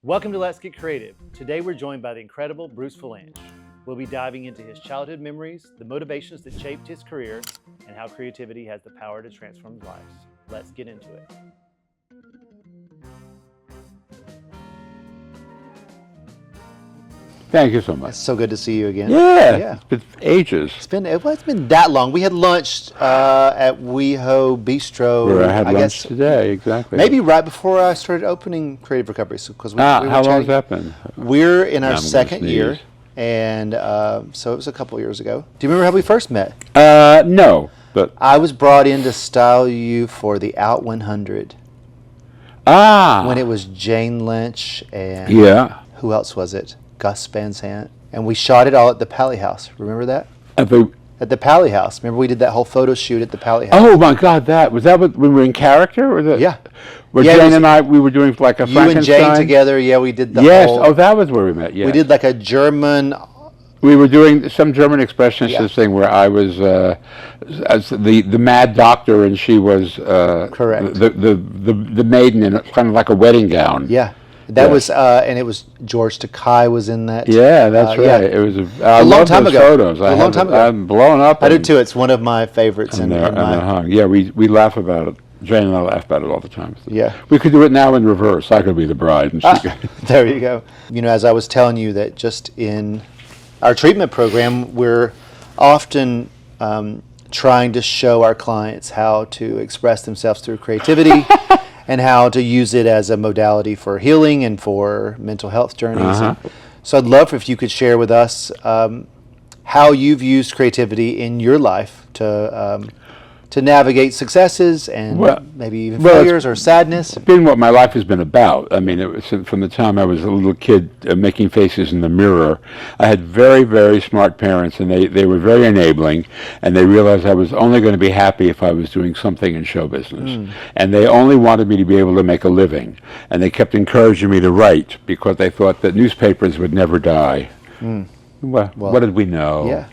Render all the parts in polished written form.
Welcome to Let's Get Creative. Today we're joined by the incredible Bruce Vilanch. We'll be diving into his childhood memories, the motivations that shaped his career, and how creativity has the power to transform his life. Let's get into it. Thank you so much. It's so good to see you again. Yeah. It's been ages. It's been that long. We had lunch at WeHo Bistro. Where I had lunch guess today, exactly. Maybe right before I started opening Creative Recovery. So, we how were long chatting. has that been? We're in our I'm gonna second year, sneeze. and so it was a couple years ago. Do you remember how we first met? No, but I was brought in to style you for the Out 100 when it was Jane Lynch and yeah. who else was it? Gus Van Sant. And we shot it all at the Pally House. Remember that? At the Pally House. Remember we did that whole photo shoot at the Pally House? Oh my God, was that when we were in character? Or Yeah. Where Yeah, Jane and I, we were doing like a You Frankenstein? and Jane together, yeah, we did the Yes, whole... oh, that was where we met, yeah. We did like a German... We were doing some German expressionist Yeah. thing where I was as the mad doctor and she was Correct. the maiden in kind of like a wedding gown. Yeah. That was, and it was George Takei was in that. Yeah, that's right. Yeah. It was A long time ago. Photos. A long time ago. I'm blown up. I do too. It's one of my favorites. Yeah, we laugh about it. Jane and I laugh about it all the time. Yeah. We could do it now in reverse. I could be the bride, and she could. There you go. You know, as I was telling you that just in our treatment program, we're often trying to show our clients how to express themselves through creativity and how to use it as a modality for healing and for mental health journeys. And so I'd love if you could share with us how you've used creativity in your life to navigate successes and maybe even failures or sadness. It's been what my life has been about. I mean, it was from the time I was a little kid making faces in the mirror. I had very, very smart parents, and they were very enabling, and they realized I was only going to be happy if I was doing something in show business. And they only wanted me to be able to make a living. And they kept encouraging me to write because they thought that newspapers would never die. Well, what did we know? Yeah.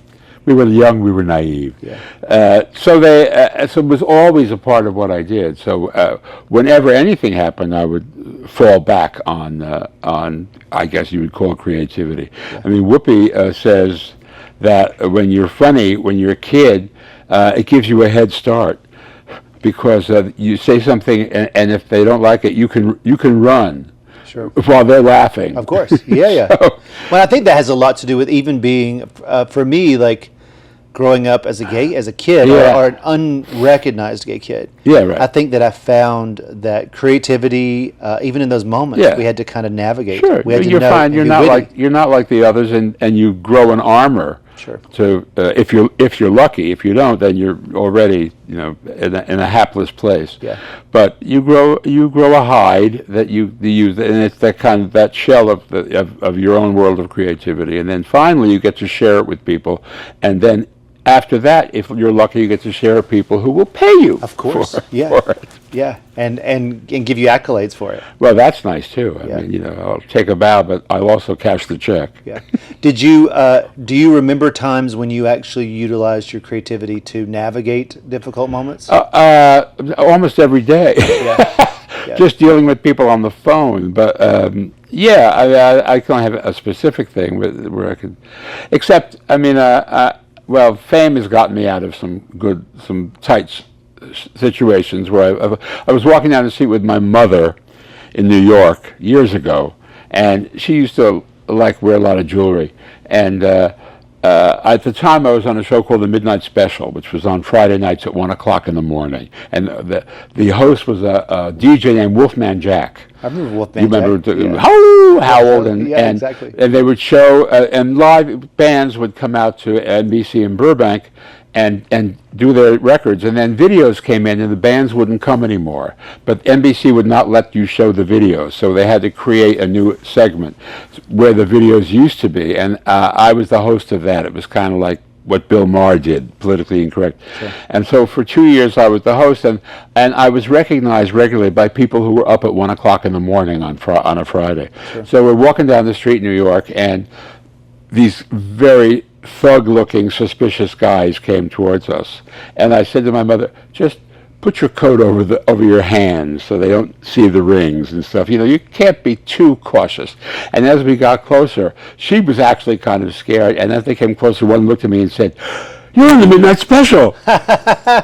We were young, we were naive. Yeah. So it was always a part of what I did. So whenever anything happened, I would fall back on I guess you would call it creativity. Yeah. I mean, Whoopi says that when you're funny, when you're a kid, it gives you a head start because you say something, and if they don't like it, you can run. Sure. While they're laughing. Of course. Yeah. So, well, I think that has a lot to do with even being, for me, like growing up as a kid or an unrecognized gay kid. Yeah, right. I think that I found that creativity, even in those moments, we had to kind of navigate. Sure. We had to you're know fine. You're not like the others, and you grow an armor. Sure. To if you're lucky. If you don't, then you're already in a hapless place. Yeah. But you grow a hide that you use, and it's that shell of your own world of creativity, and then finally you get to share it with people, and then after that, if you're lucky, you get to share with people who will pay you. Of course. For it. Yeah. And give you accolades for it. Well, that's nice too. I mean, I'll take a bow, but I'll also cash the check. Yeah. Do you remember times when you actually utilized your creativity to navigate difficult moments? Almost every day. Yeah. Just dealing with people on the phone. But I can't have a specific thing where I could, except well, fame has gotten me out of some tight situations where I was walking down the street with my mother in New York years ago, and she used to wear a lot of jewelry. And at the time, I was on a show called The Midnight Special, which was on Friday nights at 1 o'clock in the morning. And the host was a DJ named Wolfman Jack. I remember Wolfman Jack. You remember Howard, and exactly. And they would show, and live bands would come out to NBC in Burbank and do their records, and then videos came in and the bands wouldn't come anymore, but NBC would not let you show the videos, so they had to create a new segment where the videos used to be, and I was the host of that. It was kind of like what Bill Maher did, Politically Incorrect. Sure. And so for 2 years I was the host, and I was recognized regularly by people who were up at 1 o'clock in the morning on a Friday. Sure. So we're walking down the street in New York, and these very thug-looking, suspicious guys came towards us. And I said to my mother, just put your coat over your hands so they don't see the rings and stuff. You can't be too cautious. And as we got closer, she was actually kind of scared. And as they came closer, one looked at me and said, "You're in the Midnight Special."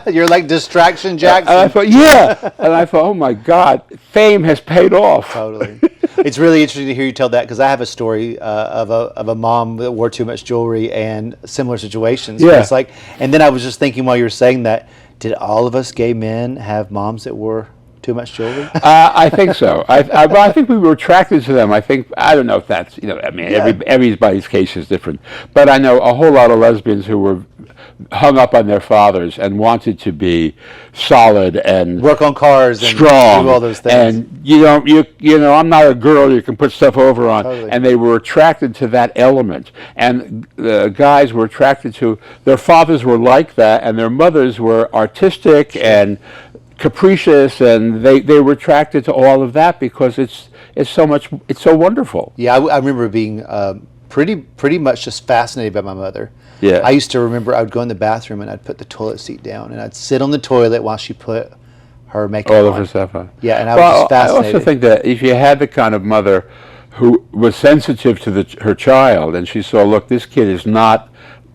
You're like Distraction Jackson. And I thought, yeah. And I thought, oh my God, fame has paid off. Totally. It's really interesting to hear you tell that, because I have a story of a mom that wore too much jewelry and similar situations. Yeah. It's like, and then I was just thinking while you were saying that, did all of us gay men have moms that wore too much jewelry? I think so. I think we were attracted to them. I don't know if that's, everybody's case is different. But I know a whole lot of lesbians who were hung up on their fathers and wanted to be solid and work on cars and strong, do all those things. And I'm not a girl you can put stuff over on. Totally. And they were attracted to that element. And the guys were attracted to, their fathers were like that, and their mothers were artistic and capricious, and they were attracted to all of that because it's so wonderful. Yeah, I remember being pretty much just fascinated by my mother. Yeah. I used to remember I would go in the bathroom and I'd put the toilet seat down and I'd sit on the toilet while she put her makeup All on. of her stuff on. Yeah, and I was just fascinated. I also think that if you had the kind of mother who was sensitive to her child, and she saw, look, this kid is not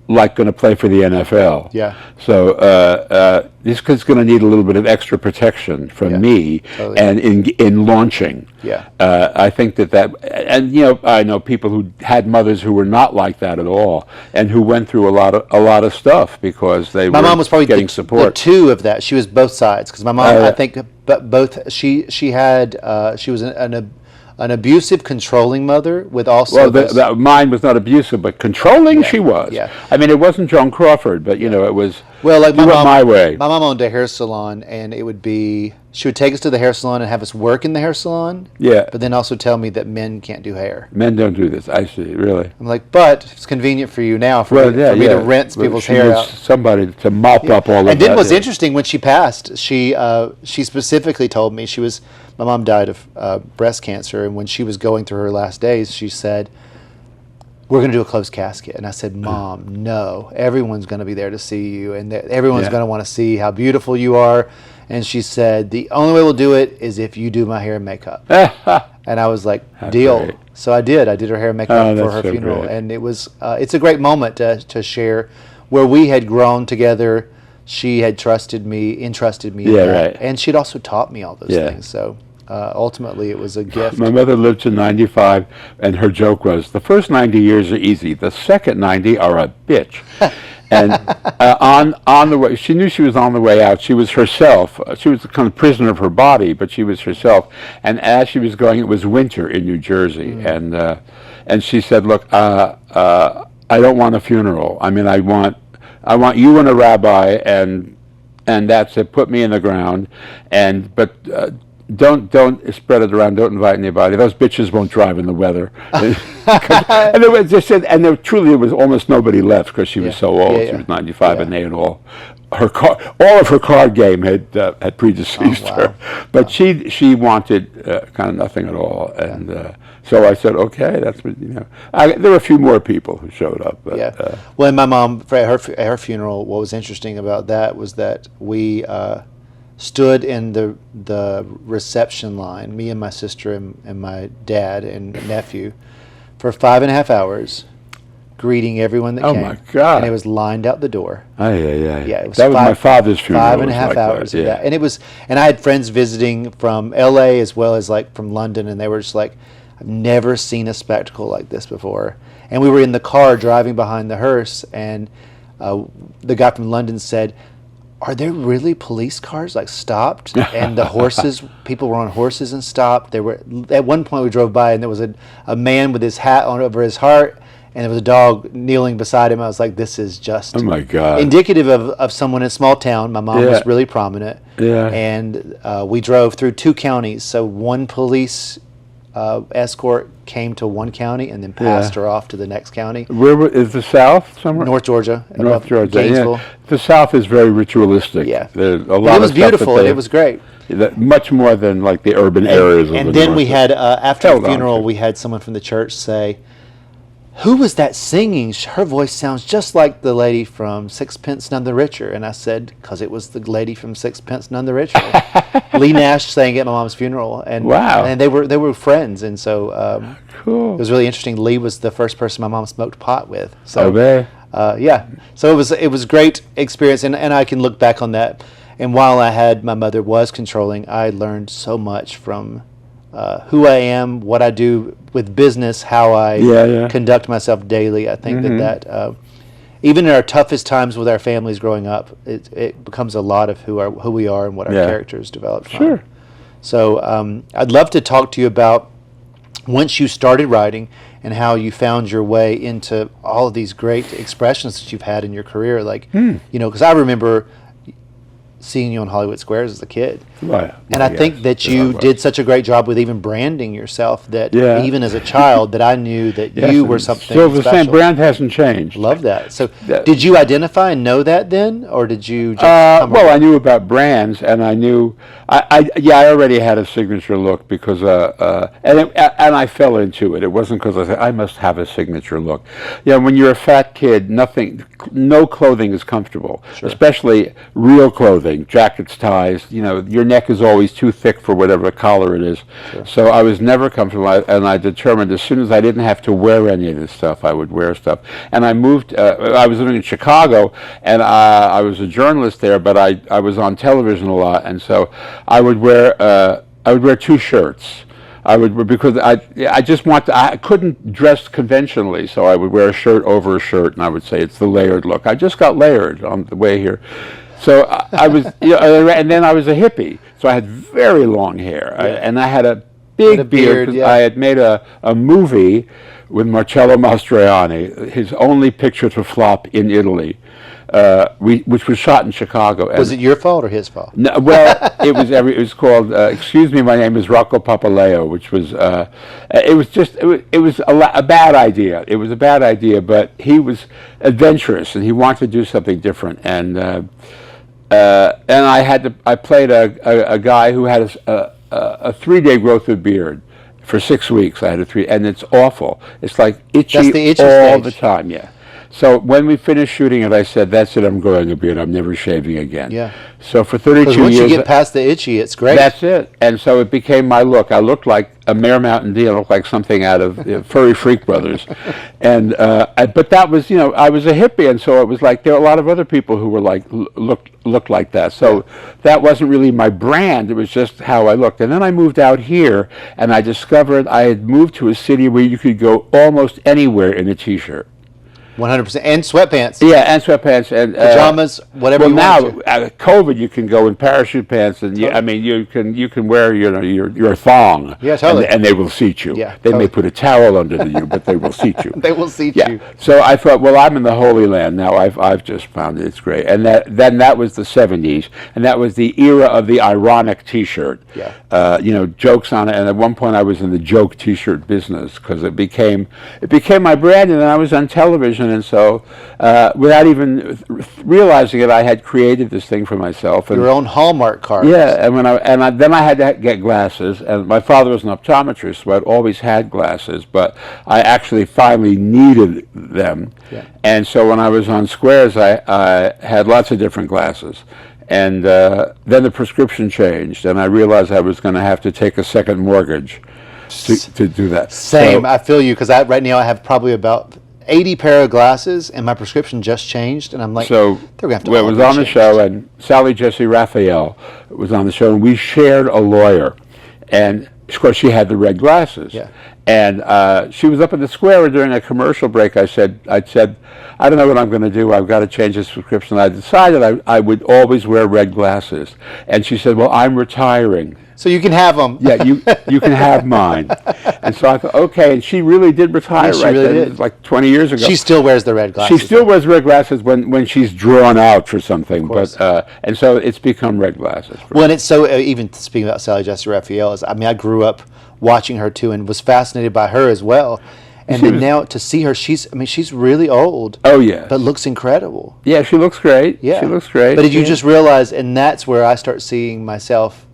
like going to play for the NFL. Yeah. So this kid's going to need a little bit of extra protection from me, totally. and in launching. Yeah. I think that, and I know people who had mothers who were not like that at all, and who went through a lot of stuff because they my were mom was probably getting the support. two of that. She was both sides, because my mom, I think, but both she was an abusive, controlling mother with also. Well, mine was not abusive, but controlling. Yeah, she was. yeah. I mean, it wasn't Joan Crawford, but it was. Well, like my mom, my way. My mom owned a hair salon, and it would be, she would take us to the hair salon and have us work in the hair salon. Yeah. But then also tell me that men can't do hair. Men don't do this. I see. Really. I'm like, but it's convenient for you now for me to rinse people's hair out. Somebody to mop up all of that. And then what's interesting, when she passed, she specifically told me, my mom died of breast cancer, and when she was going through her last days, she said, "We're going to do a closed casket." And I said, "Mom, no, everyone's going to be there to see you, and everyone's going to want to see how beautiful you are." And she said, "The only way we'll do it is if you do my hair and makeup." And I was like, "Deal." Great. So I did her hair and makeup for her so funeral. great. And it was, it's a great moment to share, where we had grown together. She had entrusted me in that. Right. And she'd also taught me all those things. So ultimately it was a gift. My mother lived to 95, and her joke was, the first 90 years are easy. The second 90 are a bitch. And on the way, she knew she was on the way out. She was herself. She was the kind of prisoner of her body, but she was herself. And as she was going, it was winter in New Jersey. And she said, look, I don't want a funeral. I mean, I want you and a rabbi, and that's it. Put me in the ground, but don't spread it around. Don't invite anybody. Those bitches won't drive in the weather. And there truly was almost nobody left because she was so old. She was 95, and they had all of her card game had predeceased her. But she wanted kind of nothing at all, and. So I said, okay, that's what, there were a few more people who showed up. But, well, and my mom, for her funeral, what was interesting about that was that we stood in the reception line, me and my sister and my dad and nephew, for 5.5 hours, greeting everyone that came. Oh, my God. And it was lined out the door. Yeah. Yeah, it was that was my father's funeral. 5.5 hours of that. And I had friends visiting from L.A. as well as like from London, and they were just like, I've never seen a spectacle like this before. And we were in the car driving behind the hearse, and the guy from London said, "Are there really police cars like stopped?" And the horses, people were on horses and stopped. There were, at one point we drove by, and there was a man with his hat on over his heart, and there was a dog kneeling beside him. I was like, this is just oh my God, indicative of someone in a small town. My mom was really prominent. And we drove through 2 counties. So one police escort came to one county and then passed her off to the next county. Where is the South somewhere? North Georgia. North Georgia. Gainesville. Yeah. The South is very ritualistic. Yeah. There's a lot it was of beautiful, and it was great. Much more than like the urban areas of the And then North. we had, after the funeral, we had someone from the church say, who was that singing? Her voice sounds just like the lady from Sixpence None the Richer. And I said, because it was the lady from Sixpence None the Richer. Lee Nash sang at my mom's funeral. And, Wow. And they were friends. And so Cool. it was really interesting. Lee was the first person my mom smoked pot with. So, Okay. yeah. So it was a great experience. And I can look back on that. And while my mother was controlling, I learned so much from who I am, what I do with business, how I conduct myself daily. I think that even in our toughest times with our families growing up, it becomes a lot of who we are and what our characters develop from. Sure. So I'd love to talk to you about once you started writing and how you found your way into all of these great expressions that you've had in your career. Like, because I remember seeing you on Hollywood Squares as a kid. Right. And I think that you did such a did such a great job with even branding yourself that even as a child that I knew that you were something Still the special. same brand hasn't changed. Love that. So did you identify and know that then, or did you just well, I knew about brands, and I knew, I already had a signature look because, and I fell into it. It wasn't because I said, I must have a signature look. When you're a fat kid, no clothing is comfortable, especially real clothing, jackets, ties, your neck is always too thick for whatever collar it is. Sure. So I was never comfortable, and I determined as soon as I didn't have to wear any of this stuff, I would wear stuff. And I moved, I was living in Chicago, and I was a journalist there, but I was on television a lot, and so I would wear two shirts. Because I couldn't dress conventionally, so I would wear a shirt over a shirt, and I would say it's the layered look. I just got layered on the way here. So I was, and then I was a hippie, so I had very long hair, and I had a big beard. I had made a movie with Marcello Mastroianni, his only picture to flop in Italy, which was shot in Chicago. Was it your fault or his fault? No, well, it was called "Excuse Me, My Name is Rocco Papaleo," which was it was a bad idea. It was a bad idea, but he was adventurous and he wanted to do something different. And I played a guy who had a 3-day growth of beard. For 6 weeks, I had and it's awful. It's like itchy all the time. Yeah. So when we finished shooting it, I said, "That's it. I'm growing a beard. I'm never shaving again." Yeah. So for 32 years, once you get past the itchy, it's great. That's it. And so it became my look. I looked like a Mare Mountain Dew. I looked like something out of Furry Freak Brothers. And but that was, I was a hippie, and so it was like there are a lot of other people who were like looked like that. So that wasn't really my brand. It was just how I looked. And then I moved out here, and I discovered I had moved to a city where you could go almost anywhere in a T-shirt. 100%, and sweatpants. Yeah, and sweatpants and pajamas, whatever. Well, now COVID, you can go in parachute pants, and you can wear your thong. Yeah, totally. And they will seat you. Yeah, they may put a towel under you, but they will seat you. They will seat you. So I thought, well, I'm in the Holy Land now. I've just found it's great. And that was the '70s, and that was the era of the ironic T-shirt. Yeah. Jokes on it. And at one point, I was in the joke T-shirt business because it became my brand, and then I was on television. And so, without even realizing it, I had created this thing for myself. And your own Hallmark card. Yeah, and then I had to get glasses. And my father was an optometrist, so I'd always had glasses, but I actually finally needed them. Yeah. And so when I was on Squares, I had lots of different glasses. And then the prescription changed, and I realized I was going to have to take a second mortgage to do that. Same, so, I feel you, because right now I have probably about 80 pair of glasses, and my prescription just changed, and I'm like, so they're going to have to. Well, it was on the show, and Sally Jesse Raphael was on the show, and we shared a lawyer, and of course she had the red glasses. Yeah. And she was up at the Square during a commercial break. I said, I don't know what I'm going to do. I've got to change this prescription. I decided I would always wear red glasses. And she said, well, I'm retiring. So you can have them. Yeah, you can have mine. And so I thought, okay. And she really did retire then, like 20 years ago. She still wears the red glasses. She still wears red glasses when she's drawn out for something. But and so it's become red glasses. Well, and it's so, even speaking about Sally Jesse Raphael, I grew up watching her too and was fascinated by her as well. And then now to see her, she's really old. Oh, yeah. But looks incredible. Yeah, she looks great. Yeah. She looks great. But did you just realize, and that's where I start seeing myself,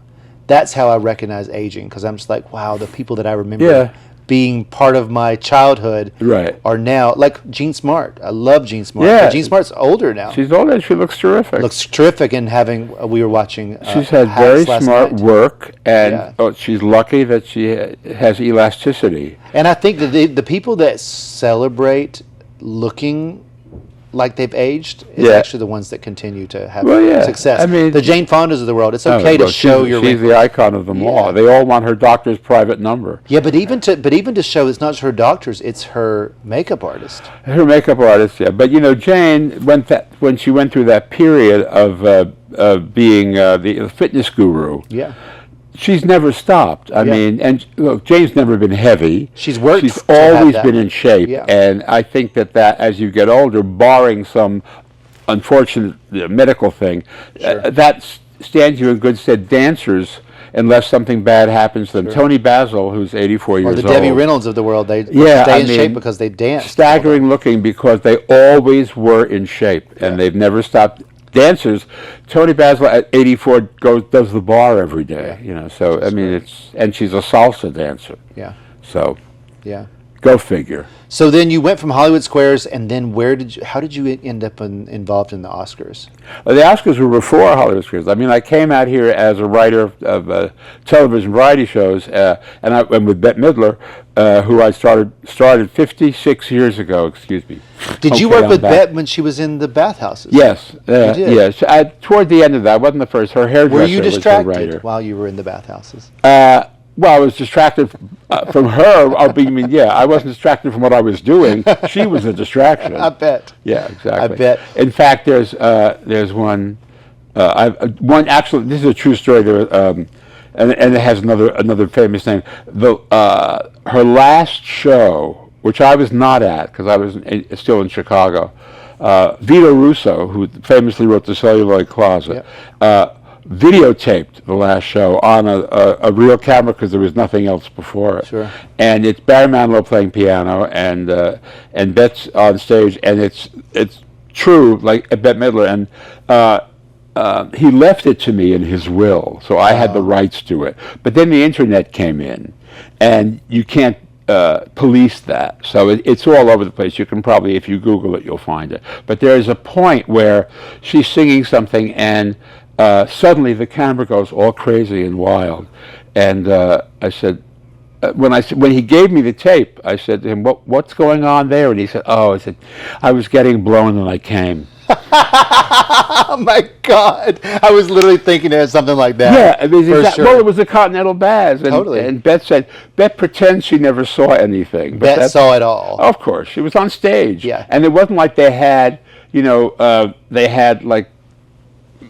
that's how I recognize aging, because I'm just like, wow, the people that I remember being part of my childhood Right. are now, like Jean Smart. I love Jean Smart. Yeah. But Jean Smart's older now. She's older and she looks terrific. Looks terrific, and having we were watching. She's had Hacks very last smart night. work, and Yeah. she's lucky that she has elasticity. And I think that the people that celebrate looking like they've aged is Yeah. actually the ones that continue to have Well, yeah. success. I mean, the Jane Fondas of the world. It's okay to Well, show your she's the icon of them all. Yeah. They all want her doctor's private number. Yeah, but even to show it's not just her doctors, it's her makeup artist. Her makeup artist, yeah. But Jane when she went through that period of being the fitness guru. Yeah. She's never stopped. I Yeah. mean, and look, Jane's never been heavy. She's worked She's to have always that. been in shape, Yeah. and I think that as you get older, barring some unfortunate medical thing, Sure. that stands you in good stead. Dancers, unless something bad happens to them. Sure. Tony Basil, who's 84 Or years the old. Debbie Reynolds of the world, they Yeah, stay I in shape mean, because they dance. Staggering looking because they always were in shape, and Yeah. they've never stopped. Dancers, Tony Basil at 84 does the bar every day, so I mean and she's a salsa dancer, Yeah, so yeah. go figure. So then you went from Hollywood Squares, and then how did you end up involved in the Oscars? Well, the Oscars were before Hollywood Squares. I mean, I came out here as a writer of television variety shows, and with Bette Midler, who I started 56 years ago. Excuse me. Did you Okay, work I'm with back. Bette when she was in the bathhouses? Yes, did? yes. Toward the end of that, I wasn't the first. Her hairdresser Were you was the distracted writer. while you were in the bathhouses? Well, I was distracted from her. I wasn't distracted from what I was doing. She was a distraction. I bet. Yeah, exactly. I bet. In fact, there's one. Actually, this is a true story. And it has another famous name. Her last show, which I was not at because I was still in Chicago. Vito Russo, who famously wrote The Celluloid Closet, videotaped the last show on a real camera because there was nothing else before it. Sure. And it's Barry Manilow playing piano, and Bette's on stage, and it's true, like Bette Midler, and he left it to me in his will, so I had the rights to it. But then the internet came in, and you can't police that, so it's all over the place. You can probably, if you Google it, you'll find it. But there is a point where she's singing something, and suddenly the camera goes all crazy and wild, and I said, when he gave me the tape, I said to him, "What's going on there?" And he said, "Oh," I said, "I was getting blown and I came." Oh my God! I was literally thinking of something like that. Yeah, sure. well, it was a Continental Baths, and, Totally. and Bette pretends she never saw anything. But Bette saw it all. Of course, she was on stage. Yeah. And it wasn't like they had, like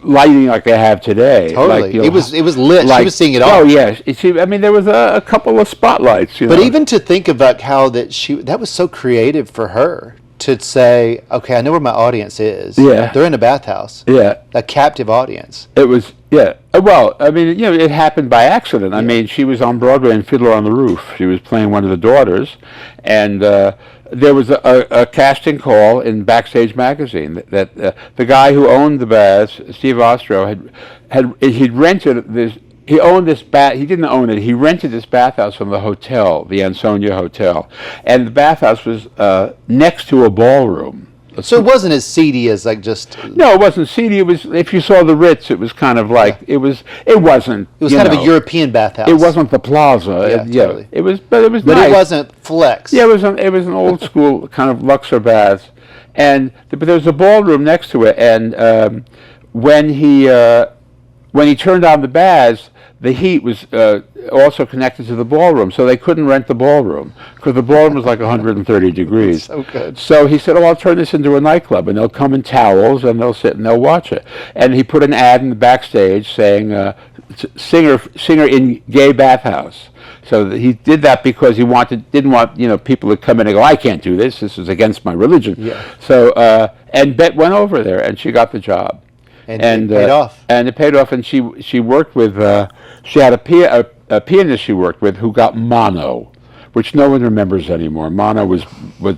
lighting like they have today. Totally. Like, It was lit. She was seeing it all. Oh yes. There was a couple of spotlights. But even to think about how that was so creative for her to say, okay, I know where my audience is. Yeah. They're in a bathhouse. Yeah. A captive audience. It was, yeah. Well, I mean, it happened by accident. I mean, she was on Broadway in Fiddler on the Roof. She was playing one of the daughters, and there was a casting call in Backstage magazine that the guy who owned the baths, Steve Ostro, he'd rented this. He owned this bath. He didn't own it. He rented this bathhouse from the hotel, the Ansonia Hotel, and the bathhouse was next to a ballroom. So it wasn't as seedy as like just. No, it wasn't seedy. It was, if you saw the Ritz, it was kind of like it wasn't. It was kind of a European bathhouse. It wasn't the Plaza. Yeah, totally. It was, but it was But nice. it wasn't flex. Yeah, it was an old school kind of Luxor baths, but there was a ballroom next to it, and when he turned on the baths, the heat was also connected to the ballroom, so they couldn't rent the ballroom because the ballroom was like 130 degrees. So good. So he said, "Oh, I'll turn this into a nightclub, and they'll come in towels, and they'll sit and they'll watch it." And he put an ad in the backstage saying, "Singer in gay bathhouse." So he did that because he didn't want people to come in and go, "I can't do this. This is against my religion." Yeah. So and Bette went over there, and she got the job. And it paid off. And it paid off, and she worked with, she had a pianist she worked with who got mono, which no one remembers anymore. Mono was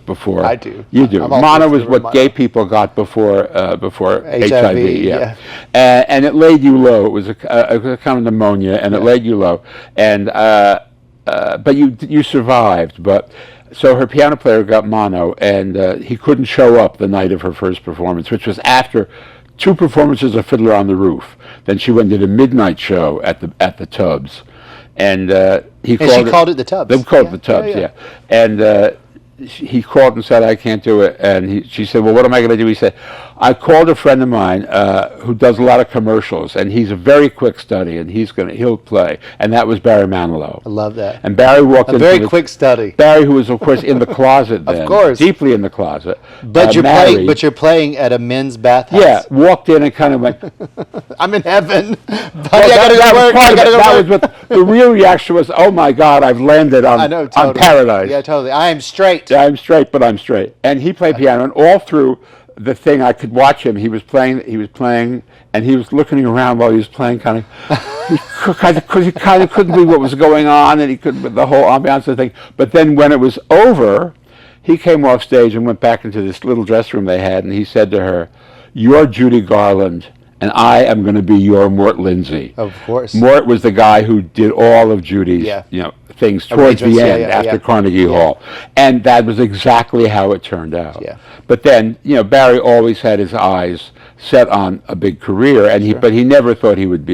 before. I do. You do. I'm all Mono for was what mono. gay people got before HIV. yeah. And it laid you low. It was a kind of pneumonia, and it laid you low. And but you survived. But so her piano player got mono, and he couldn't show up the night of her first performance, which was after 2 performances of Fiddler on the Roof. Then she went and did a midnight show at the Tubs, and he called it the Tubs. They called it the Tubs, yeah. And he called and said, I can't do it. And she said, well, what am I going to do? He said, I called a friend of mine who does a lot of commercials, and he's a very quick study, and he'll play. And that was Barry Manilow. I love that. And Barry walked in. A very quick study. Barry, who was, of course, in the closet then. Of course. Deeply in the closet. But you're playing at a men's bathhouse. Yeah, walked in and kind of went, I'm in heaven. Buddy, that was what the real reaction was, oh my God, I've landed on, on paradise. Yeah, totally. I am straight. Yeah, I'm straight, but I'm straight. And he played piano, and all through the thing I could watch him. He was playing, and he was looking around while he was playing, because he kind of couldn't believe what was going on, and he couldn't, the whole ambiance of the thing. But then when it was over, he came off stage and went back into this little dressing room they had, and he said to her, "You're Judy Garland, and I am going to be your Mort Lindsay." Of course. Mort was the guy who did all of Judy's, things towards the end after Carnegie Hall, and that was exactly how it turned out. Yeah. But then, Barry always had his eyes set on a big career, and but he never thought he would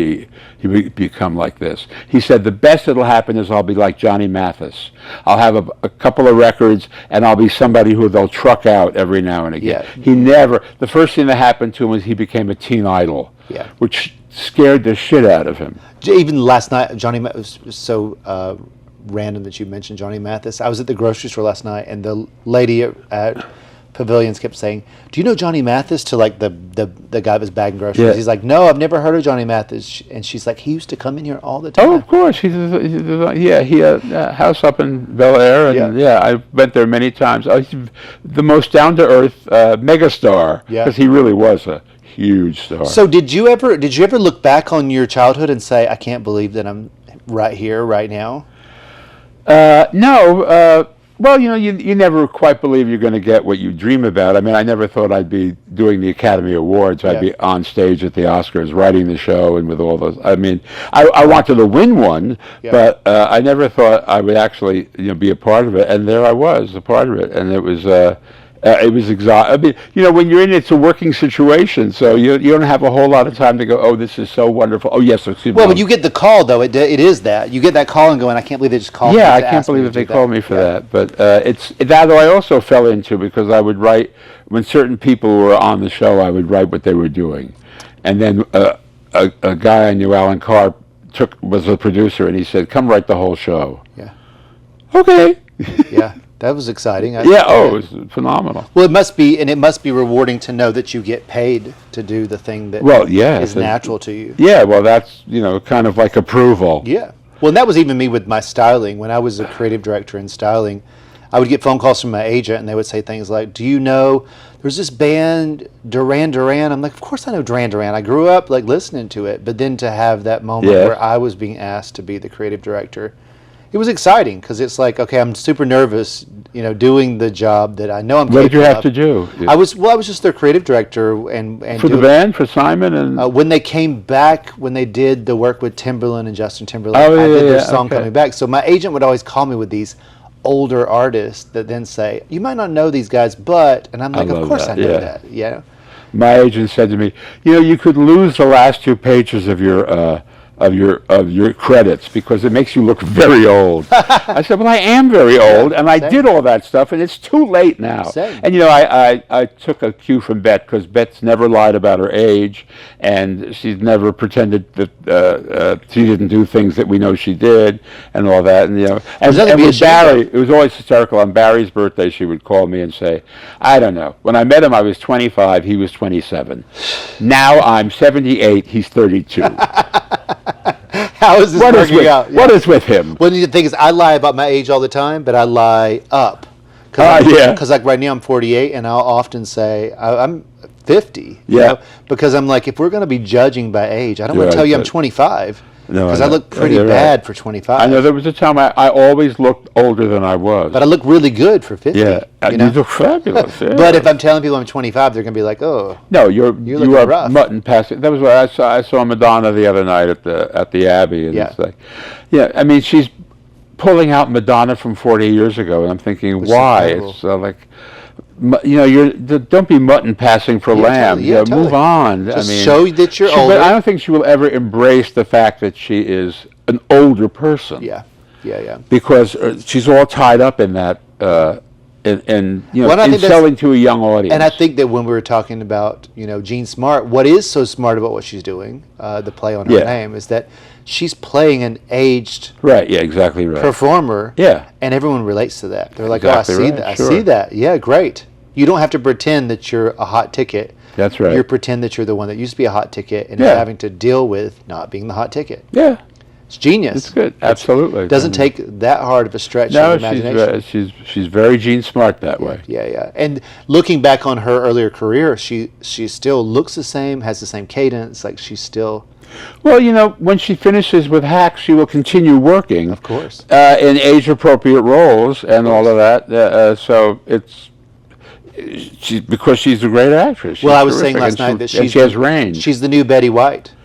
become like this. He said, the best that'll happen is I'll be like Johnny Mathis. I'll have a couple of records, and I'll be somebody who they'll truck out every now and again. Yeah. The first thing that happened to him was he became a teen idol, which scared the shit out of him. Even last night, Johnny Mathis was so random that you mentioned Johnny Mathis. I was at the grocery store last night, and the lady at Pavilions kept saying, "Do you know Johnny Mathis?" to like the guy that was bagging groceries. Yeah. He's like, "No, I've never heard of Johnny Mathis." And she's like, "He used to come in here all the time." Oh, of course. He had a house up in Bel Air, and I went there many times. He's the most down-to-earth megastar, because he really was a huge star. So did you ever look back on your childhood and say, "I can't believe that I'm right here, right now"? No. Well, you never quite believe you're going to get what you dream about. I mean, I never thought I'd be doing the Academy Awards. I'd be on stage at the Oscars, writing the show, and with all those. I mean, I wanted to win one, but I never thought I would actually, be a part of it. And there I was, a part of it, and it was exhausting. I mean, when you're in it's a working situation, so you don't have a whole lot of time to go, oh, this is so wonderful. Oh, yes, excuse me. Well, when you get the call, though, it is that. You get that call and going, I can't believe they just called me. Yeah, I can't believe that they called me for that. But it's that I also fell into, because I would write, when certain people were on the show, I would write what they were doing. And then a guy I knew, Alan Carr, was a producer, and he said, come write the whole show. Yeah. Okay. Yeah. That was exciting. It was phenomenal. Well, it must be rewarding to know that you get paid to do the thing that is natural to you. Yeah, well, that's, kind of like approval. Yeah. Well, and that was even me with my styling. When I was a creative director in styling, I would get phone calls from my agent, and they would say things like, do you know, there's this band, Duran Duran? I'm like, of course I know Duran Duran. I grew up, listening to it. But then to have that moment where I was being asked to be the creative director, it was exciting, because it's like, okay, I'm super nervous, doing the job that I know I'm capable of. What did you have to do? I was just their creative director, and for the band, for Simon, and when they came back, when they did the work with Timberland and Justin Timberlake, I did their song Coming Back. So my agent would always call me with these older artists that then say, you might not know these guys, but, and I'm like, of course I know that. Yeah. My agent said to me, you could lose the last 2 pages of your credits, because it makes you look very old. I said, well, I am very old, and I did all that stuff, and it's too late now. Same. And I took a cue from Bet, because Bet's never lied about her age, and she's never pretended that she didn't do things that we know she did, and all that. And and with Barry, it was always hysterical. On Barry's birthday, she would call me and say, I don't know. When I met him, I was 25. He was 27. Now I'm 78. He's 32. How is this working out? What is with him? Well, the thing is, I lie about my age all the time, but I lie up. Because right now I'm 48, and I'll often say I'm 50. Because I'm like, if we're going to be judging by age, I don't want to tell you I'm 25. Because I look pretty bad for 25. I know there was a time I always looked older than I was. But I look really good for 50. Yeah, you look fabulous. Yeah. But if I'm telling people I'm 25, they're going to be like, "Oh, no, you are rough. Mutton passing." That was what I saw Madonna the other night at the Abbey, and it's like, I mean, she's pulling out Madonna from 40 years ago, and I'm thinking, Which why? is incredible. It's like, don't be mutton passing for lamb. Totally, yeah, totally. Move on. Just I mean, show that you're older. But I don't think she will ever embrace the fact that she is an older person. Yeah. Because she's all tied up in that, in think selling to a young audience. And I think that when we were talking about, Jean Smart, what is so smart about what she's doing, the play on her name, is that she's playing an aged right. Yeah, exactly right. performer. Yeah. And everyone relates to that. They're like, Exactly oh, I see right, that. sure. I see that. Yeah, great. You don't have to pretend that you're a hot ticket. That's right. You pretend that you're the one that used to be a hot ticket and having to deal with not being the hot ticket. Yeah. It's genius. It's good. Absolutely. Doesn't take that hard of a stretch No, of imagination. she's very Jean Smart that way. Yeah. And looking back on her earlier career, she still looks the same, has the same cadence. Like she's still. Well, when she finishes with Hacks, she will continue working. Of course. In age-appropriate roles and all of that. So it's because she's a great actress. She's I was saying terrific, last night that she has range. She's the new Betty White.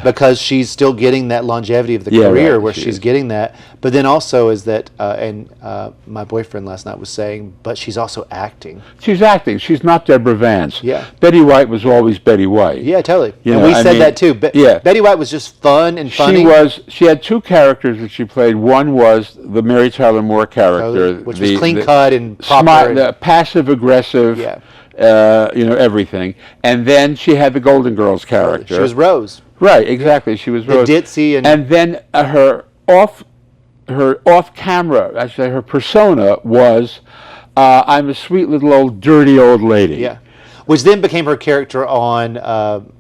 Because she's still getting that longevity of the career where she's getting that. But then also is that, my boyfriend last night was saying, but she's also acting. She's acting. She's not Deborah Vance. Yeah. Betty White was always Betty White. Yeah, totally. You and know, we I said mean, that too. Betty White was just fun and funny. She had two characters that she played. One was the Mary Tyler Moore character. Which was clean cut and proper. Smart, the passive aggressive. Yeah. Everything. And then she had the Golden Girls character. She was Rose. Right, exactly. She was Rose. Ditzy and then her off-camera, actually her persona was, I'm a sweet little old dirty old lady. Yeah, which then became her character on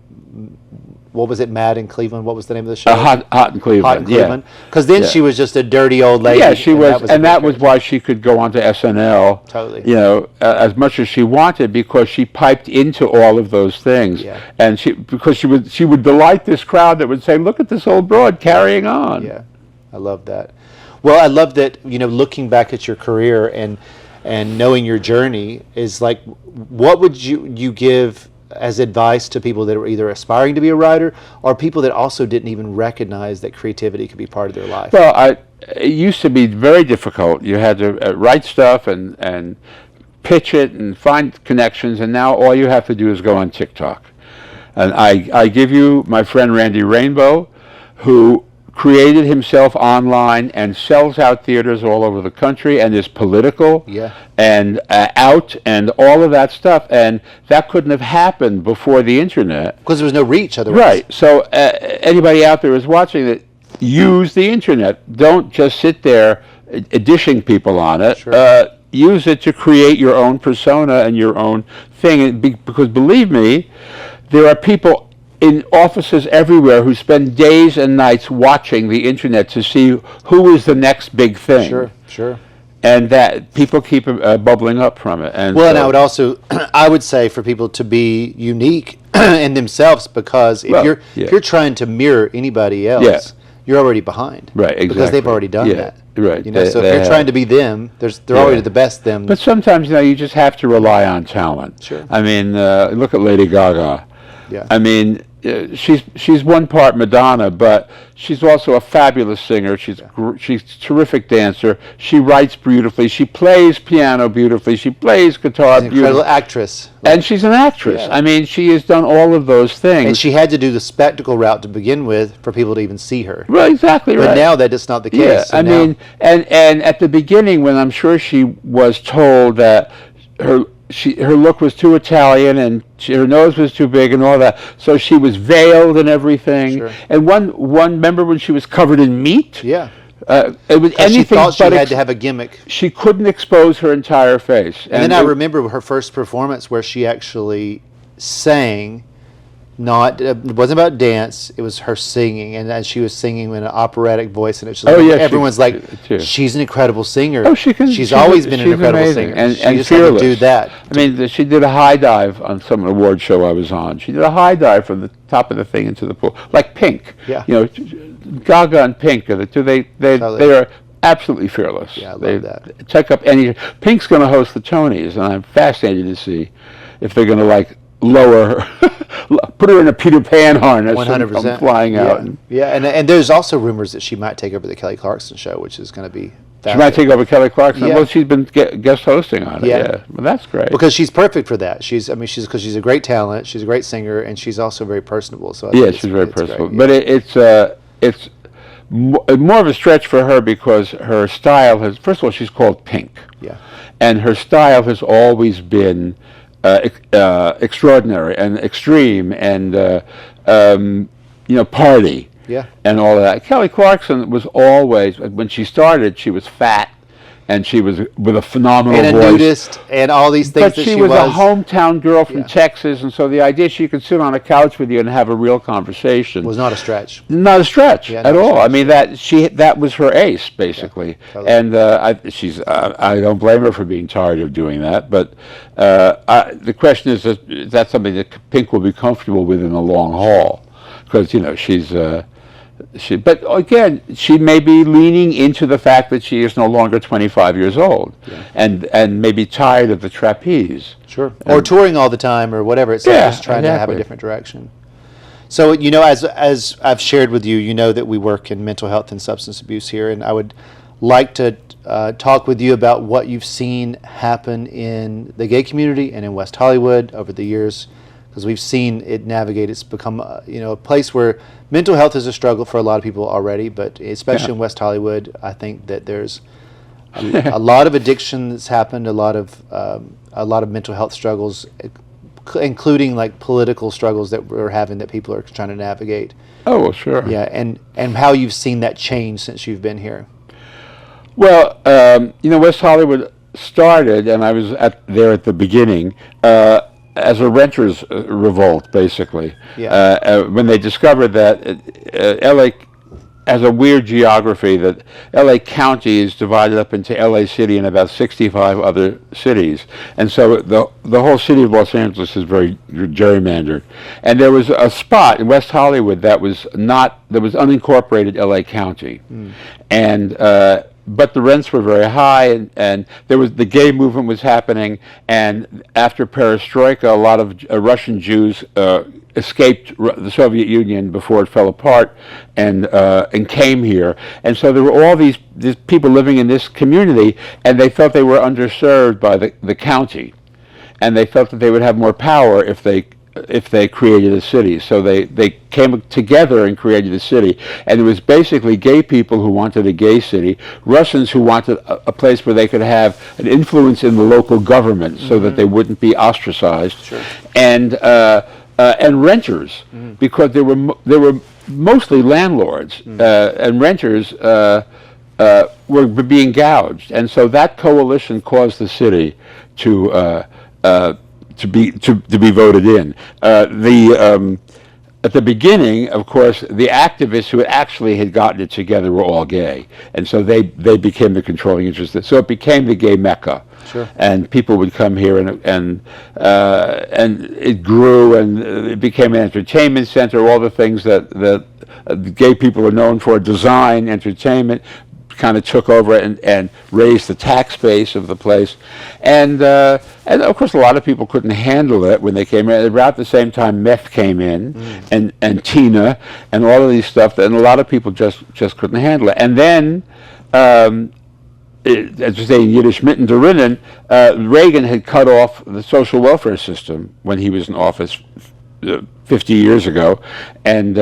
what was it, Mad in Cleveland? What was the name of the show? Hot in Cleveland. Hot in Cleveland. Because then she was just a dirty old lady. Yeah, she was, and that was why she could go onto SNL. Totally. As much as she wanted, because she piped into all of those things. Yeah. And she would delight this crowd that would say, "Look at this old broad carrying on." Yeah, I love that. Well, I love that. Looking back at your career and knowing your journey is like, what would you give as advice to people that are either aspiring to be a writer or people that also didn't even recognize that creativity could be part of their life? Well, it used to be very difficult. You had to write stuff and pitch it and find connections, and now all you have to do is go on TikTok. And I give you my friend Randy Rainbow, who created himself online and sells out theaters all over the country and is political and out and all of that stuff, and that couldn't have happened before the internet because there was no reach otherwise. Right. So anybody out there is watching that, use the internet. Don't just sit there dishing people on it. Sure. Use it to create your own persona and your own thing, because believe me, there are people in offices everywhere who spend days and nights watching the internet to see who is the next big thing. Sure. And that people keep bubbling up from it. And and I would also, I would say for people to be unique in themselves, because if you're trying to mirror anybody else, you're already behind. Right, exactly. Because they've already done that. Right. So if you're trying to be them, they're already the best them. But sometimes, you just have to rely on talent. Sure. I mean, look at Lady Gaga. Yeah. I mean, she's one part Madonna, but she's also a fabulous singer. She's a terrific dancer. She writes beautifully. She plays piano beautifully. She plays guitar beautifully. Incredible actress. And she's an actress. Yeah. I mean, she has done all of those things. And she had to do the spectacle route to begin with for people to even see her. Well, exactly right. But now that is not the case. Yeah, So I mean, and at the beginning, when I'm sure she was told that her look was too Italian and her nose was too big and all that, so she was veiled and everything. Sure. And one remember when she was covered in meat? Yeah. It was anything. She thought she but had to have a gimmick. She couldn't expose her entire face. And then I remember her first performance where she actually sang. It wasn't about dance. It was her singing, and she was singing in an operatic voice, and it's just everyone's like, she's an incredible singer. Oh, she's always been an incredible amazing. singer, and she just fearless. had to do that. I mean, she did a high dive on some award show I was on. She did a high dive from the top of the thing into the pool, like Pink. Yeah. Gaga and Pink are the two. They are absolutely fearless. Yeah, I love that. Take up any. Pink's going to host the Tonys, and I'm fascinated to see if they're going to lower put her in a Peter Pan harness 100%. and come flying out. And Yeah, and there's also rumors that she might take over the Kelly Clarkson show, which is going to be she might take over Kelly Clarkson. Yeah. Well, she's been guest hosting on it. Yeah. Yeah, well, that's great. because she's perfect for that. She's because she's a great talent. She's a great singer, and she's also very personable. So I think She's very it's personable. great, But it's more of a stretch for her because her style has. First of all, she's called Pink. Yeah. And her style has always been extraordinary and extreme and party. Yeah. And all of that. Kelly Clarkson was always, when she started, she was fat, and she was with a phenomenal and a voice. nudist, and all these things. But that she was a hometown girl from Texas, and so the idea she could sit on a couch with you and have a real conversation was not a stretch. Not a stretch Yeah, at not a all. stretch. I mean that was her ace basically, totally. and I don't blame her for being tired of doing that. But the question is that something that Pink will be comfortable with in the long haul, because she's. But again, she may be leaning into the fact that she is no longer 25 years old, and may be tired of the trapeze. Sure. Or touring all the time, or whatever. It's just trying to have a different direction. So, as I've shared with you, you know that we work in mental health and substance abuse here, and I would like to talk with you about what you've seen happen in the gay community and in West Hollywood over the years, because we've seen it navigate. It's become a place where mental health is a struggle for a lot of people already, but especially in West Hollywood, I think that there's a lot of addiction that's happened, a lot of mental health struggles, including like political struggles that we're having that people are trying to navigate. Oh, well, sure. Yeah, and how you've seen that change since you've been here. Well, West Hollywood started, and I was there at the beginning, as a renters' revolt, basically. Yeah. When they discovered that L.A. has a weird geography, that L.A. County is divided up into L.A. City and about 65 other cities. And so the whole city of Los Angeles is very gerrymandered. And there was a spot in West Hollywood that was unincorporated L.A. County. And but the rents were very high, and the gay movement was happening, and after Perestroika, a lot of Russian Jews escaped the Soviet Union before it fell apart, and came here. And so there were all these people living in this community, and they felt they were underserved by the county, and they felt that they would have more power if they created a city. So they came together and created a city. And it was basically gay people who wanted a gay city, Russians who wanted a place where they could have an influence in the local government so that they wouldn't be ostracized, and renters, because there were mostly landlords, and renters were being gouged. And so that coalition caused the city to be voted in. At the beginning, of course, the activists who actually had gotten it together were all gay, and so they became the controlling interest. So it became the gay mecca. Sure. And people would come here, and it grew, and it became an entertainment center. All the things that gay people are known for, design, entertainment, kind of took over and raised the tax base of the place, and of course a lot of people couldn't handle it when they came in. About the same time, meth came in, and Tina, and all of these stuff, and a lot of people just couldn't handle it. And then, as you say in Yiddish, mitten derinnen, Reagan had cut off the social welfare system when he was in office 50 years ago, and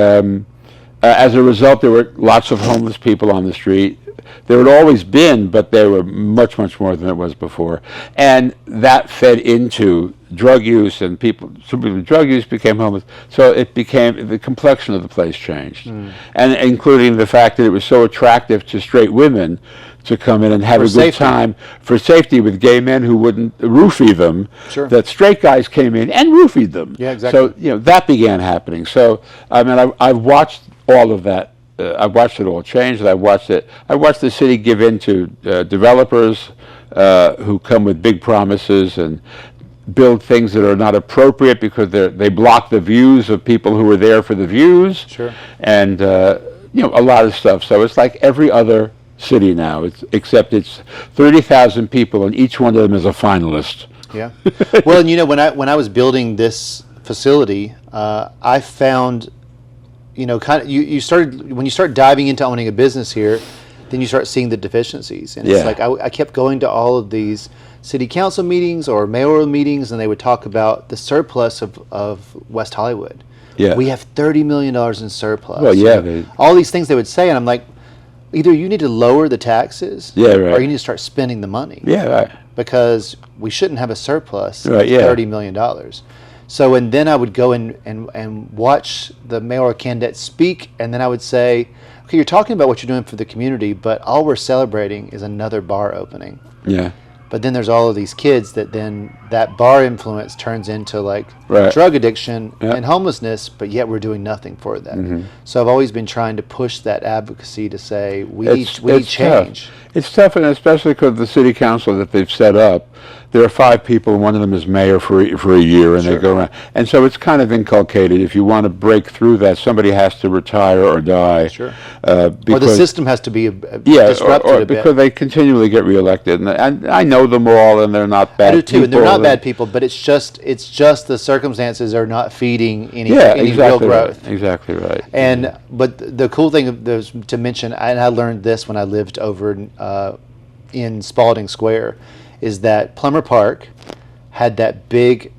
as a result, there were lots of homeless people on the street. There had always been, but there were much, much more than it was before. And that fed into drug use, and some people with drug use became homeless. So it became, the complexion of the place changed. And including the fact that it was so attractive to straight women to come in and have a good time for safety with gay men who wouldn't roofie them, that straight guys came in and roofied them. Yeah, exactly. So, that began happening. So, I mean, I've watched all of that. I've watched it all change, and I watched the city give in to developers who come with big promises and build things that are not appropriate because they block the views of people who are there for the views. And a lot of stuff. So it's like every other city now, except it's 30,000 people, and each one of them is a finalist. Yeah. Well, and when I was building this facility, I found, kind of you started when you start diving into owning a business here, then you start seeing the deficiencies, and it's like I kept going to all of these city council meetings or mayoral meetings, and they would talk about the surplus of West Hollywood. Yeah. We have $30 million in surplus. Well, yeah. All these things they would say, and I'm like, either you need to lower the taxes, Yeah, right. or you need to start spending the money. Yeah, right. Because we shouldn't have a surplus Right, of yeah. $30 million. So, and then I would go and watch the mayoral candidate speak, and then I would say, okay, you're talking about what you're doing for the community, but all we're celebrating is another bar opening. Yeah. But then there's all of these kids that then that bar influence turns into like Right. drug addiction Yeah. and homelessness, but yet we're doing nothing for that. So I've always been trying to push that advocacy to say we need change. Tough. It's tough, and especially because the city council that they've set up, there are 5 people, and one of them is mayor for a year, and they go around. And so it's kind of inculcated. If you want to break through that, somebody has to retire or die. Sure. Because, Or the system has to be disrupted or a bit. because they continually get reelected, and I know them all, and they're not bad I do too, people. and they're not bad people, but it's just the circumstances are not feeding any exactly real growth. Right. Exactly right. And but the cool thing to mention, and I learned this when I lived over in Spalding Square, is that Plummer Park had that big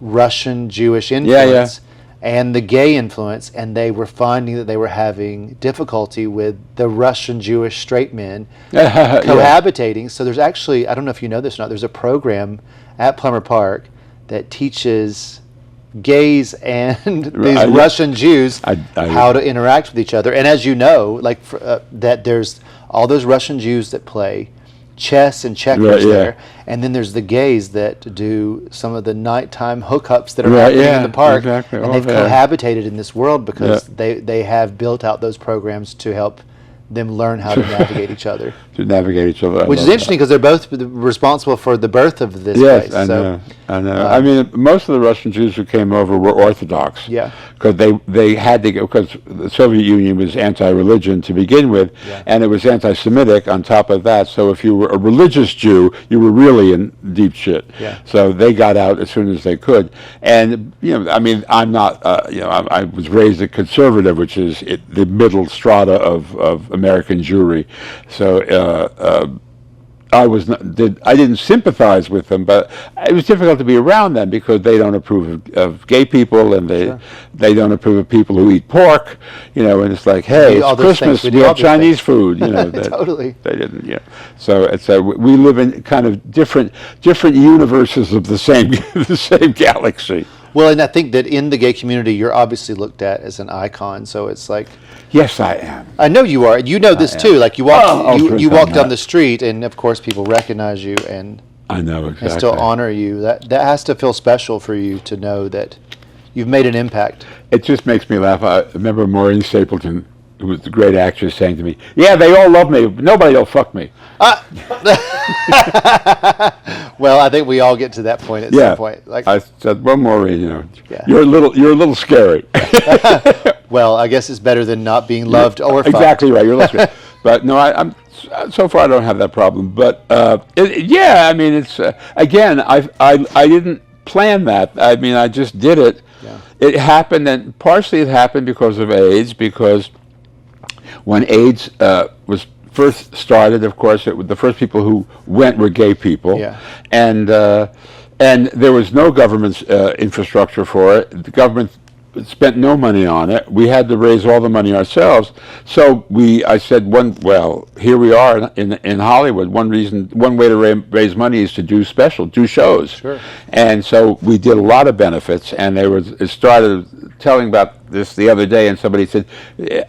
Russian Jewish influence and the gay influence, and they were finding that they were having difficulty with the Russian Jewish straight men cohabitating. So there's actually, I don't know if you know this or not, there's a program at Plummer Park that teaches gays and these Russian Jews how to interact with each other. And as you know, like that there's all those Russian Jews that play chess and checkers there, and then there's the gays that do some of the nighttime hookups that are happening in the park, and they've cohabitated in this world because they have built out those programs to help them learn how to navigate each other. Which is interesting because they're both responsible for the birth of this place. Yes, I know. I mean, most of the Russian Jews who came over were Orthodox. Yeah. Because they had to go, because the Soviet Union was anti-religion to begin with, and it was anti-Semitic on top of that. So if you were a religious Jew, you were really in deep shit. Yeah. So they got out as soon as they could. And, I mean, I'm not, I was raised a conservative, which is the middle strata of American Jewry. So I didn't sympathize with them, but it was difficult to be around them because they don't approve of gay people, and they don't approve of people who eat pork, and it's like, hey, it's Christmas, we have Chinese food, Totally. They didn't, So it's we live in kind of different universes of the same the same galaxy. Well, and I think that in the gay community, you're obviously looked at as an icon. So it's like, yes, I am. I know you are. You know this too. Like you walk down the street, and of course people recognize you, and I know exactly, and still honor you. That has to feel special for you to know that you've made an impact. It just makes me laugh. I remember Maureen Stapleton, who was the great actress, saying to me, "Yeah, they all love me. Nobody will fuck me." Well, I think we all get to that point at some point. Like I said, well, Maureen, you're a little scary. Well, I guess it's better than not being loved or fucked. Exactly right. You're a little scary. But no, I'm so far I don't have that problem. But I mean, it's again, I didn't plan that. I mean, I just did it. Yeah. It happened, and partially it happened because of AIDS. Because when AIDS was first started, of course, the first people who went were gay people, and there was no government infrastructure for it. The government spent no money on it. We had to raise all the money ourselves. So I said, here we are in Hollywood. One way to raise money is to do shows. Sure. And so we did a lot of benefits, and it started telling about this the other day, and somebody said,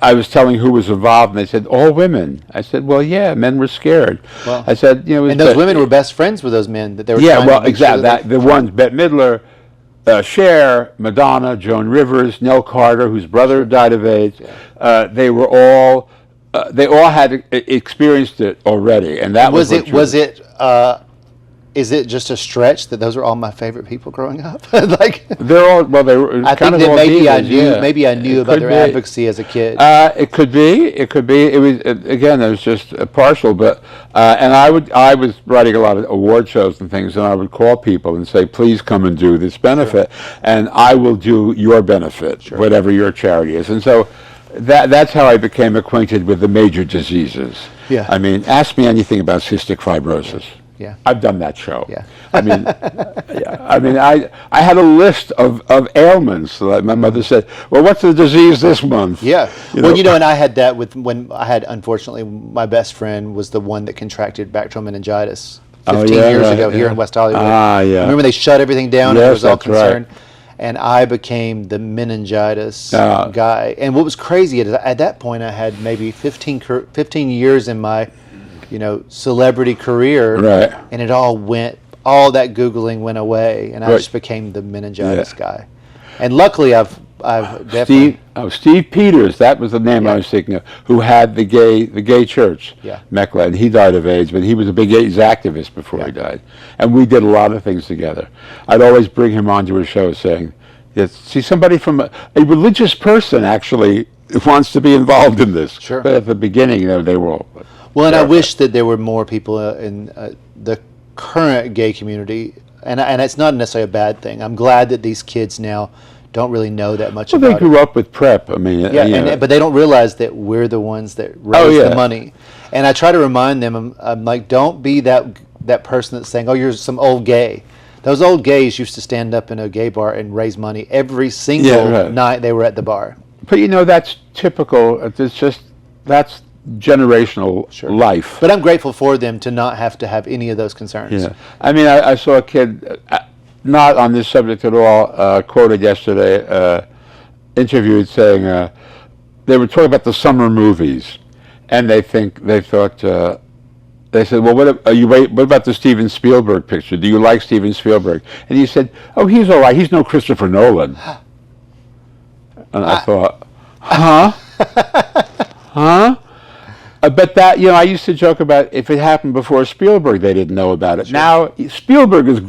I was telling who was involved, and they said, all women. I said, well, yeah, men were scared. Well, I said, and those women were best friends with those men that they were trying to make exactly. Sure the ones, Bette Midler, Cher, Madonna, Joan Rivers, Nell Carter, whose brother died of AIDS. They all had experienced it already, and that was is it just a stretch that those are all my favorite people growing up? Like, They're all, well, they were I kind think of that all maybe I divas, knew, yeah. maybe I knew It about could their be. advocacy as a kid. It could be. It could be. It was again. It was just partial, but and I was writing a lot of award shows and things, and I would call people and say, "Please come and do this benefit, and I will do your benefit, whatever your charity is." And so that's how I became acquainted with the major diseases. Yeah. I mean, ask me anything about cystic fibrosis. Yeah. I've done that show. Yeah. I mean, yeah. I mean, I had a list of ailments. Like my mother said, "Well, what's the disease this month?" Yeah. You Well, know? you know, and I had that with when I had, unfortunately, my best friend was the one that contracted bacterial meningitis 15 yeah, years right, ago here yeah. in West Hollywood. Ah, yeah. Remember they shut everything down and Yes, it was all that's right. concerned? And I became the meningitis Ah. guy. And what was crazy is at that point I had maybe 15 years in my, celebrity career. Right. And it all all that Googling went away, and I Right. just became the meningitis guy. And luckily, I've definitely Steve Peters, that was the name Yeah. I was thinking of, who had the gay church, Yeah. Mecla, and he died of AIDS, but he was a big AIDS activist before he died. And we did a lot of things together. I'd always bring him onto a show saying, yes, see, somebody from a religious person actually wants to be involved in this. Sure. But at the beginning, they were all Well, and I terrified. wish that there were more people in the current gay community, and it's not necessarily a bad thing. I'm glad that these kids now don't really know that much Well, they about it. grew up with PrEP. I mean, Yeah, but they don't realize that we're the ones that raise Oh, yeah. the money. And I try to remind them, I'm like, don't be that person that's saying, oh, you're some old gay. Those old gays used to stand up in a gay bar and raise money every single right. night they were at the bar. But that's typical. That's generational life. But I'm grateful for them to not have to have any of those concerns. Yeah, I mean, I saw a kid, not on this subject at all, quoted yesterday, interviewed saying they were talking about the summer movies, and they thought. They said, "Well, what about the Steven Spielberg picture? Do you like Steven Spielberg?" And he said, "Oh, he's all right. He's no Christopher Nolan." And I thought, "Huh? Huh?" But that, I used to joke about if it happened before Spielberg, they didn't know about it. Sure. Now, Spielberg has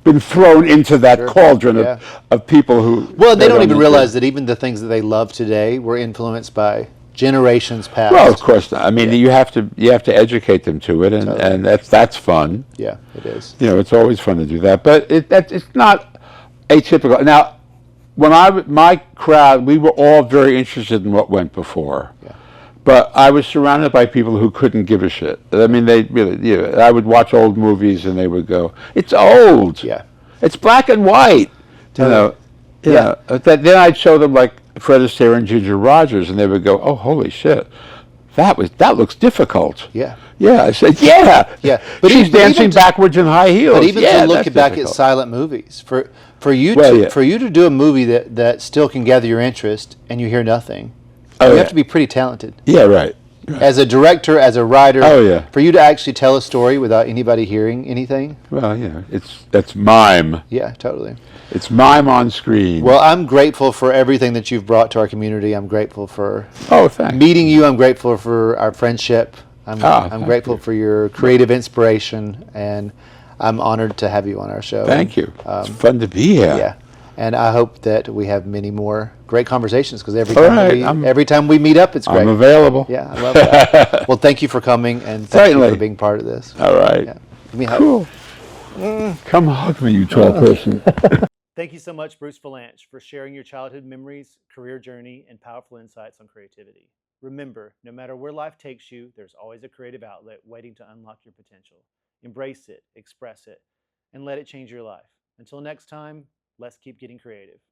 been thrown into that cauldron of people who... Well, they don't even realize that even the things that they love today were influenced by generations past. Well, of course not. I mean, you have to educate them to it, and that's fun. Yeah, it is. It's always fun to do that, but it's not atypical. Now, my crowd, we were all very interested in what went before. Yeah. But I was surrounded by people who couldn't give a shit. I mean, they really, I would watch old movies and they would go, "It's old. Yeah. It's black and white." Totally. Then I'd show them like Fred Astaire and Ginger Rogers, and they would go, "Oh, holy shit. That looks difficult." Yeah. Yeah, I said, yeah. Yeah. But she's dancing backwards in high heels. But even to look back difficult. at silent movies, for you to do a movie that still can gather your interest and you hear nothing, you have to be pretty talented. Yeah, right. As a director, as a writer, for you to actually tell a story without anybody hearing anything. Well, that's mime. Yeah, totally. It's mime on screen. Well, I'm grateful for everything that you've brought to our community. I'm grateful for thanks. meeting you. I'm grateful for our friendship. I'm grateful for your creative inspiration, and I'm honored to have you on our show. Thank you. It's fun to be here. Yeah, and I hope that we have many more great conversations, because every time we meet up, it's great. I'm available. Yeah, I love that. Well, thank you for coming, and thank you for being part of this. All right. Yeah. Give me a hug. Cool. Come hug me, you tall person. Thank you so much, Bruce Vilanch, for sharing your childhood memories, career journey, and powerful insights on creativity. Remember, no matter where life takes you, there's always a creative outlet waiting to unlock your potential. Embrace it, express it, and let it change your life. Until next time, let's keep getting creative.